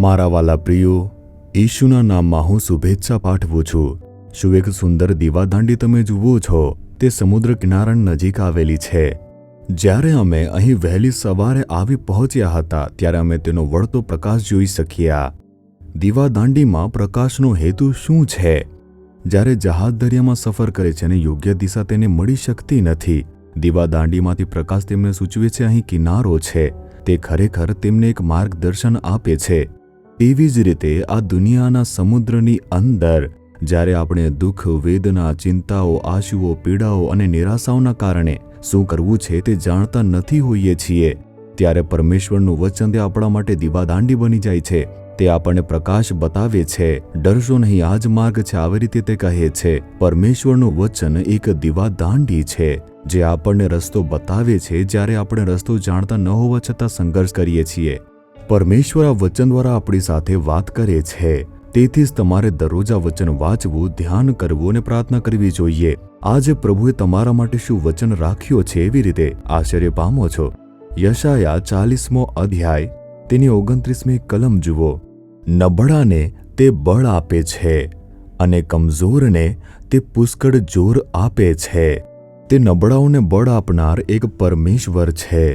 મારા વાલા પ્રિયો, ઈશુના નામમાં હું શુભેચ્છા પાઠવું છું। શું એક સુંદર દીવાદાંડી તમે જુઓ છો? તે સમુદ્ર કિનારા નજીક આવેલી છે। જ્યારે અમે અહીં વહેલી સવારે આવી પહોંચ્યા હતા ત્યારે અમે તેનો વળતો પ્રકાશ જોઈ શક્યા। દીવાદાંડીમાં પ્રકાશનો હેતુ શું છે? જ્યારે જહાજ દરિયામાં સફર કરે છે અને યોગ્ય દિશા તેને મળી શકતી નથી, દીવાદાંડીમાંથી પ્રકાશ તેમને સૂચવે છે અહીં કિનારો છે। તે ખરેખર તેમને એક માર્ગદર્શન આપે છે। તેવી જ રીતે આ દુનિયાના સમુદ્રની અંદર જ્યારે આપણે દુઃખ, વેદના, ચિંતાઓ, આશુઓ, પીડાઓ અને નિરાશાઓના કારણે શું કરવું છે તે જાણતા નથી હોઈએ છીએ, ત્યારે પરમેશ્વરનું વચન તે આપણા માટે દીવાદાંડી બની જાય છે। તે આપણને પ્રકાશ બતાવે છે। ડરશો નહીં, આ જ માર્ગ છે, આવી રીતે તે કહે છે। પરમેશ્વરનું વચન એક દીવાદાંડી છે જે આપણને રસ્તો બતાવે છે જ્યારે આપણે રસ્તો જાણતા ન હોવા છતાં સંઘર્ષ કરીએ છીએ। પરમેશ્વર આ વચન દ્વારા આપણી સાથે વાત કરે છે। તેથી જ તમારે દરરોજ આ વચન વાંચવું, ધ્યાન કરવું અને પ્રાર્થના કરવી જોઈએ। આજે પ્રભુએ તમારા માટે શું વચન રાખ્યો છે એવી રીતે આશ્ચર્ય પામો છો। યશાયા 40મો અધ્યાય તેની 29મી કલમ જુઓ। નબળાને તે બળ આપે છે અને કમજોરને તે પુષ્કળ જોર આપે છે। તે નબળાઓને બળ આપનાર એક પરમેશ્વર છે।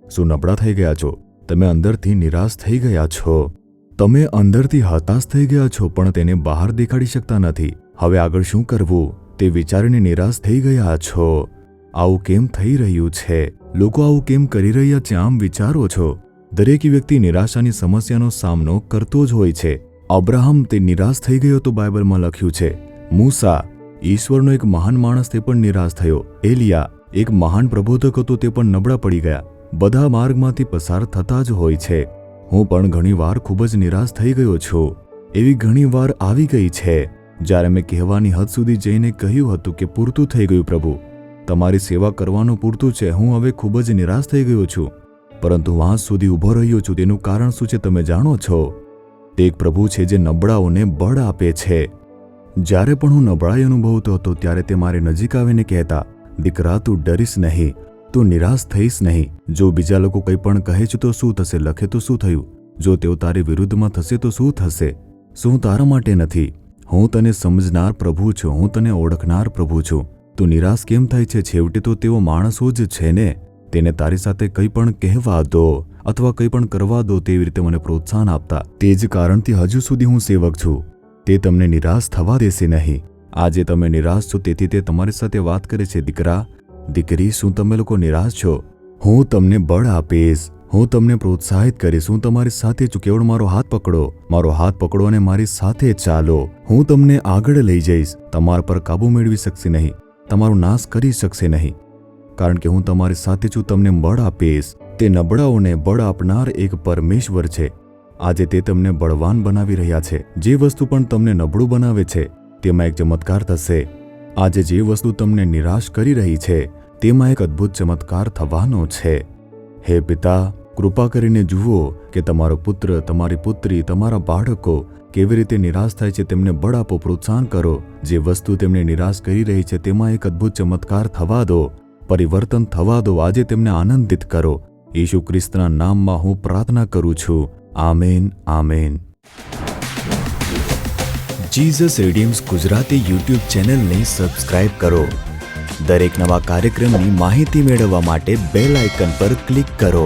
શું નબળા થઈ ગયા છો? તમે અંદરથી નિરાશ થઈ ગયા છો? તમે અંદરથી હતાશ થઈ ગયા છો પણ તેને બહાર દેખાડી શકતા નથી? હવે આગળ શું કરવું તે વિચારીને નિરાશ થઈ ગયા છો? આવું કેમ થઈ રહ્યું છે? લોકો આવું કેમ કરી રહ્યા છે? આમ વિચારો છો? દરેક વ્યક્તિ નિરાશાની સમસ્યાનો સામનો કરતો જ હોય છે। અબ્રાહમ તે નિરાશ થઈ ગયો તો બાઇબલમાં લખ્યું છે। મૂસા, ઈશ્વરનો એક મહાન માણસ, તે પણ નિરાશ થયો। એલિયા, એક મહાન પ્રબોધક હતો, તે પણ નબળા પડી ગયા। બધા માર્ગમાંથી પસાર થતા જ હોય છે। હું પણ ઘણીવાર ખૂબ જ નિરાશ થઈ ગયો છું। એવી ઘણી વાર આવી ગઈ છે જ્યારે મેં કહેવાની હદ સુધી જઈને કહ્યું હતું કે પૂરતું થઈ ગયું પ્રભુ, તમારી સેવા કરવાનું પૂરતું છે, હું હવે ખૂબ જ નિરાશ થઈ ગયો છું। પરંતુ વાં સુધી ઊભો રહ્યો છું। તેનું કારણ શું છે તમે જાણો છો? તે એક પ્રભુ છે જે નબળાઓને બળ આપે છે। જ્યારે પણ હું નબળાઈ અનુભવતો હતો ત્યારે તે મારી નજીક આવીને કહેતા, દીકરા તું ડરીશ નહીં, તું નિરાશ થઈશ નહીં। જો બીજા લોકો કંઈ પણ કહે છે તો શું થશે? લખે તો શું થયું? જો તેઓ તારી વિરુદ્ધમાં થશે તો શું થશે? શું તારા માટે નથી? હું તને સમજનાર પ્રભુ છું, હું તને ઓળખનાર પ્રભુ છું। તું નિરાશ કેમ થાય છે? છેવટે તો તેઓ માણસો જ છે ને। તેને તારી સાથે કંઈ પણ કહેવા દો અથવા કંઈ પણ કરવા દો, તેવી રીતે મને પ્રોત્સાહન આપતા। તે જ કારણથી હજુ સુધી હું સેવક છું। તે તમને નિરાશ થવા દેશે નહીં। આજે તમે નિરાશ છો તેથી તે તમારી સાથે વાત કરે છે, દીકરા, દીકરી, શું તમે લોકો નિરાશ છો? હું તમને બળ આપીશ, હું તમને પ્રોત્સાહિત કરીશ, હું તમારી સાથે છું। કેવળ મારો હાથ પકડો, મારો હાથ પકડો અને મારી સાથે ચાલો। હું તમને આગળ લઈ જઈશ। તમારા પર કાબુ મેળવી શકશે નહીં, તમારો નાશ કરી શકશે નહીં, કારણ કે હું તમારી સાથે છું, તમને બળ આપીશ। તે નબળાઓને બળ આપનાર એક પરમેશ્વર છે। આજે તે તમને બળવાન બનાવી રહ્યા છે। જે વસ્તુ પણ તમને નબળું બનાવે છે તેમાં એક ચમત્કાર થશે। આજે જે વસ્તુ તમને નિરાશ કરી રહી છે તેમાં એક અદ્ભુત ચમત્કાર થવાનો છે। હે પિતા, કૃપા કરીને જુઓ કે તમારો પુત્ર, તમારી પુત્રી, તમારા બાળકો કેવી રીતે નિરાશ થાય છે। તેમને બળ આપો, પ્રોત્સાહન કરો। જે વસ્તુ તેમને નિરાશ કરી રહી છે તેમાં એક અદ્ભુત ચમત્કાર થવા દો, પરિવર્તન થવા દો। આજે તેમને આનંદિત કરો। ઈસુ ખ્રિસ્તના નામમાં હું પ્રાર્થના કરું છું। Amen, amen. Jesus redeems Gujarati YouTube ચેનલને સબસ્ક્રાઇબ કરો। દરેક નવા કાર્યક્રમની માહિતી મેળવવા માટે બેલ આઇકન પર ક્લિક કરો।